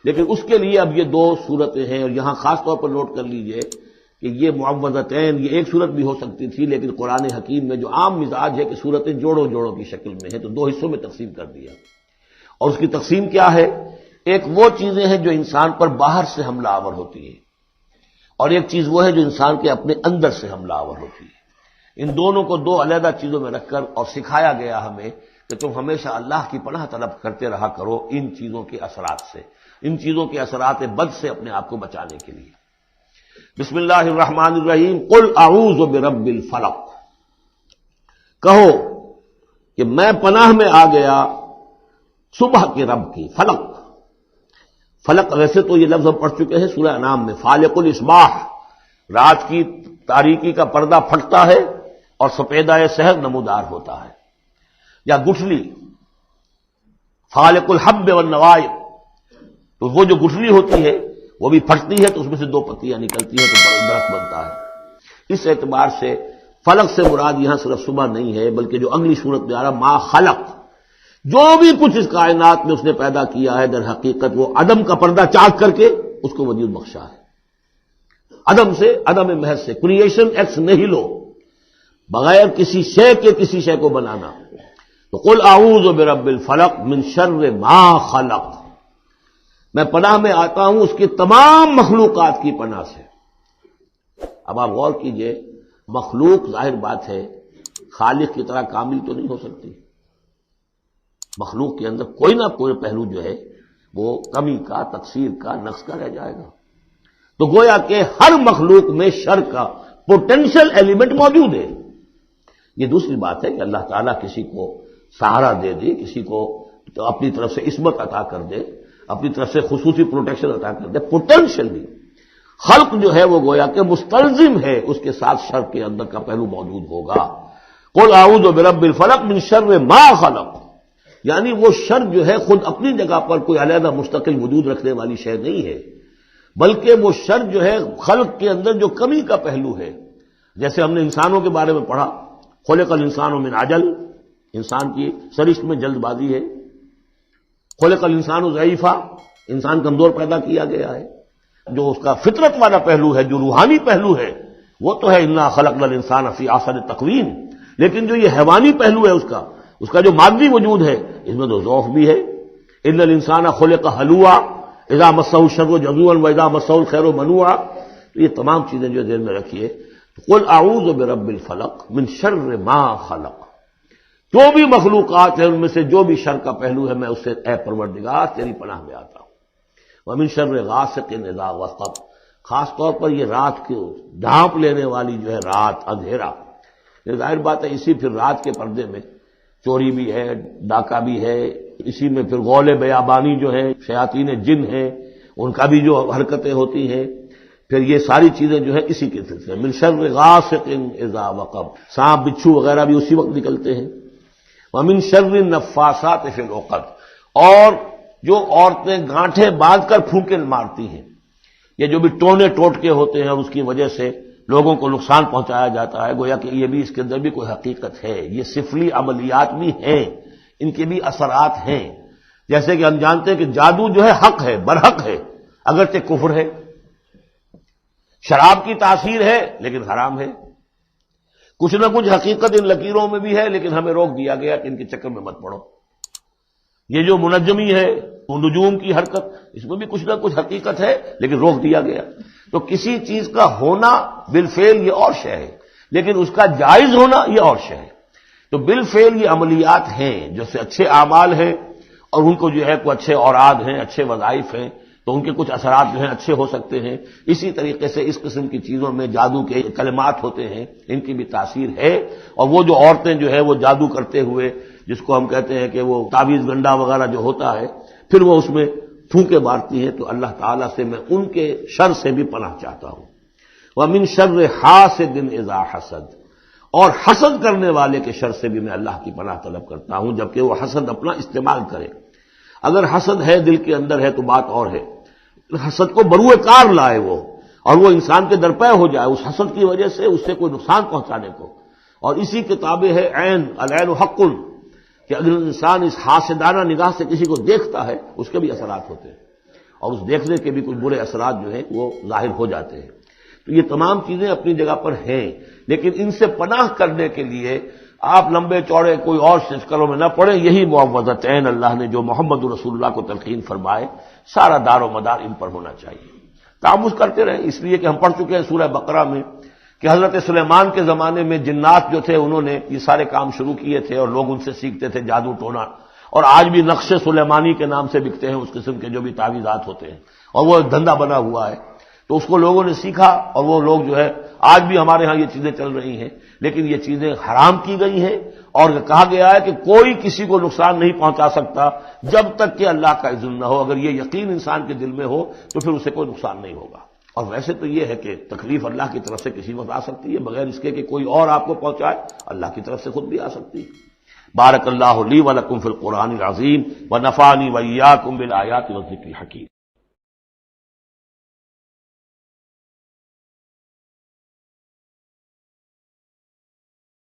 لیکن اس کے لیے اب یہ دو صورتیں ہیں، اور یہاں خاص طور پر نوٹ کر لیجئے کہ یہ معوذتین یہ ایک صورت بھی ہو سکتی تھی، لیکن قرآن حکیم میں جو عام مزاج ہے کہ صورتیں جوڑوں جوڑوں کی شکل میں ہیں، تو دو حصوں میں تقسیم کر دیا. اور اس کی تقسیم کیا ہے؟ ایک وہ چیزیں ہیں جو انسان پر باہر سے حملہ آور ہوتی ہیں، اور ایک چیز وہ ہے جو انسان کے اپنے اندر سے حملہ آور ہوتی ہے. ان دونوں کو دو علیحدہ چیزوں میں رکھ کر اور سکھایا گیا ہمیں کہ تم ہمیشہ اللہ کی پناہ طلب کرتے رہا کرو ان چیزوں کے اثرات سے، ان چیزوں کے اثرات بد سے اپنے آپ کو بچانے کے لیے. بسم اللہ الرحمن الرحیم. قل اعوذ برب الفلق، کہو کہ میں پناہ میں آ گیا صبح کے رب کی. فلق، فلق ویسے تو یہ لفظ ہم پڑھ چکے ہیں سورہ انعام میں. فالق الاصباح، رات کی تاریکی کا پردہ پھٹتا ہے اور سپیدہ سحر نمودار ہوتا ہے. یا گٹھلی، فالق الحب والنوائے، تو وہ جو گٹھلی ہوتی ہے وہ بھی پھٹتی ہے تو اس میں سے دو پتیاں نکلتی ہیں تو درخت بنتا ہے. اس اعتبار سے فلق سے مراد یہاں صرف صبح نہیں ہے، بلکہ جو اگلی صورت میں آ رہا ما خلق، جو بھی کچھ اس کائنات میں اس نے پیدا کیا ہے در حقیقت وہ عدم کا پردہ چاک کر کے اس کو وجود بخشا ہے. عدم سے، عدم محض سے، کریشن ایکس نہیلو، بغیر کسی شے کے کسی شے کو بنانا. تو قل اعوذ برب الفلق من شر ما خلق، میں پناہ میں آتا ہوں اس کی تمام مخلوقات کی پناہ سے. اب آپ غور کیجئے، مخلوق ظاہر بات ہے خالق کی طرح کامل تو نہیں ہو سکتی. مخلوق کے اندر کوئی نہ کوئی پہلو جو ہے وہ کمی کا، تقصیر کا، نقص کا رہ جائے گا. تو گویا کہ ہر مخلوق میں شر کا پوٹینشل ایلیمنٹ موجود ہے. یہ دوسری بات ہے کہ اللہ تعالیٰ کسی کو سہارا دے دے، کسی کو تو اپنی طرف سے عصمت عطا کر دے، اپنی طرف سے خصوصی پروٹیکشن عطا کر دے. پوٹینشلی خلق جو ہے وہ گویا کہ مستلزم ہے، اس کے ساتھ شر کے اندر کا پہلو موجود ہوگا. قل اعوذ برب الفلق من شر ما خلق، یعنی وہ شر جو ہے خود اپنی جگہ پر کوئی علیحدہ مستقل وجود رکھنے والی شے نہیں ہے، بلکہ وہ شر جو ہے خلق کے اندر جو کمی کا پہلو ہے. جیسے ہم نے انسانوں کے بارے میں پڑھا، خلق الانسان من عجل، انسان کی سرشت میں جلد بازی ہے. خلق الانسان ضعیفا، انسان کمزور پیدا کیا گیا ہے. جو اس کا فطرت والا پہلو ہے، جو روحانی پہلو ہے، وہ تو ہے انا خلقنا الانسان فی احسن تقویم. لیکن جو یہ حیوانی پہلو ہے اس کا جو مادی وجود ہے، اس میں تو ضعف بھی ہے. ان الانسان خلق ہلوعا اذا مسہ الشر جزوعا واذا مسہ الخیر منوعا. تو یہ تمام چیزیں جو ذہن میں رکھیے. قل اعوذ برب الفلق من شر ما خلق، جو بھی مخلوقات ہیں ان میں سے جو بھی شر کا پہلو ہے میں اس سے اے پروردگار تیری پناہ میں آتا ہوں. ومن شر غاسق اذا وقب، خاص طور پر یہ رات کو ڈھانپ لینے والی جو ہے رات، اندھیرا. یہ ظاہر بات ہے اسی پھر رات کے پردے میں چوری بھی ہے، ڈاکہ بھی ہے، اسی میں پھر غول بیابانی جو ہے، شیاطین جن ہیں ان کا بھی جو حرکتیں ہوتی ہیں، پھر یہ ساری چیزیں جو ہے اسی کے سلسلے. من شر غاسق اذا وقب، سانپ بچھو وغیرہ بھی اسی وقت نکلتے ہیں. ومن شر النفاثات فی العقد، اور جو عورتیں گانٹھیں باندھ کر پھونکے مارتی ہیں، یہ جو بھی ٹونے ٹوٹکے ہوتے ہیں اور اس کی وجہ سے لوگوں کو نقصان پہنچایا جاتا ہے، گویا کہ یہ بھی اس کے اندر بھی کوئی حقیقت ہے. یہ سفلی عملیات بھی ہیں، ان کے بھی اثرات ہیں. جیسے کہ ہم جانتے ہیں کہ جادو جو ہے حق ہے، برحق ہے، اگرچہ کفر ہے. شراب کی تاثیر ہے لیکن حرام ہے. کچھ نہ کچھ حقیقت ان لکیروں میں بھی ہے، لیکن ہمیں روک دیا گیا کہ ان کے چکر میں مت پڑو. یہ جو منجمی ہے، نجوم کی حرکت، اس میں بھی کچھ نہ کچھ حقیقت ہے لیکن روک دیا گیا. تو کسی چیز کا ہونا بالفعل یہ اور شے ہے، لیکن اس کا جائز ہونا یہ اور شے ہے. تو بالفعل یہ عملیات ہیں جو سے اچھے اعمال ہیں، اور ان کو جو ہے کوئی اچھے اوراد ہیں، اچھے وظائف ہیں، تو ان کے کچھ اثرات جو ہیں اچھے ہو سکتے ہیں. اسی طریقے سے اس قسم کی چیزوں میں جادو کے کلمات ہوتے ہیں، ان کی بھی تاثیر ہے. اور وہ جو عورتیں جو ہے وہ جادو کرتے ہوئے، جس کو ہم کہتے ہیں کہ وہ تعویذ گنڈا وغیرہ جو ہوتا ہے، پھر وہ اس میں پھونکے مارتی ہیں، تو اللہ تعالیٰ سے میں ان کے شر سے بھی پناہ چاہتا ہوں. وَمِن شَرِّ حَاسِدٍ إِذَا حَسَدَ، اور حسد کرنے والے کے شر سے بھی میں اللہ کی پناہ طلب کرتا ہوں، جبکہ وہ حسد اپنا استعمال کرے. اگر حسد ہے دل کے اندر ہے تو بات اور ہے، حسد کو بروئے کار لائے وہ، اور وہ انسان کے درپے ہو جائے اس حسد کی وجہ سے اس سے کوئی نقصان پہنچانے کو. اور اسی کتابیں ہے عین، العین حق، کہ اگر انسان اس حاسدانہ نگاہ سے کسی کو دیکھتا ہے اس کے بھی اثرات ہوتے ہیں. اور اس دیکھنے کے بھی کچھ برے اثرات جو ہیں وہ ظاہر ہو جاتے ہیں۔ تو یہ تمام چیزیں اپنی جگہ پر ہیں، لیکن ان سے پناہ کرنے کے لیے آپ لمبے چوڑے کوئی اور شکلوں میں نہ پڑیں۔ یہی معوذتین اللہ نے جو محمد رسول اللہ کو تلقین فرمائے، سارا دار و مدار ان پر ہونا چاہیے۔ تعوذ کرتے رہیں، اس لیے کہ ہم پڑھ چکے ہیں سورہ بقرہ میں کہ حضرت سلیمان کے زمانے میں جنات جو تھے انہوں نے یہ سارے کام شروع کیے تھے اور لوگ ان سے سیکھتے تھے جادو ٹونا، اور آج بھی نقش سلیمانی کے نام سے بکتے ہیں اس قسم کے جو بھی تعویذات ہوتے ہیں، اور وہ ایک دھندا بنا ہوا ہے۔ تو اس کو لوگوں نے سیکھا اور وہ لوگ جو ہے آج بھی ہمارے ہاں یہ چیزیں چل رہی ہیں، لیکن یہ چیزیں حرام کی گئی ہیں، اور کہا گیا ہے کہ کوئی کسی کو نقصان نہیں پہنچا سکتا جب تک کہ اللہ کا اذن نہ ہو۔ اگر یہ یقین انسان کے دل میں ہو تو پھر اسے کوئی نقصان نہیں ہوگا۔ اور ویسے تو یہ ہے کہ تکلیف اللہ کی طرف سے کسی وقت آ سکتی ہے، بغیر اس کے کہ کوئی اور آپ کو پہنچائے، اللہ کی طرف سے خود بھی آ سکتی ہے۔ بارک اللہ لی و لکم فی القرآن العظیم و نفعنی و ایاکم بالآیات والذکر الحکیم۔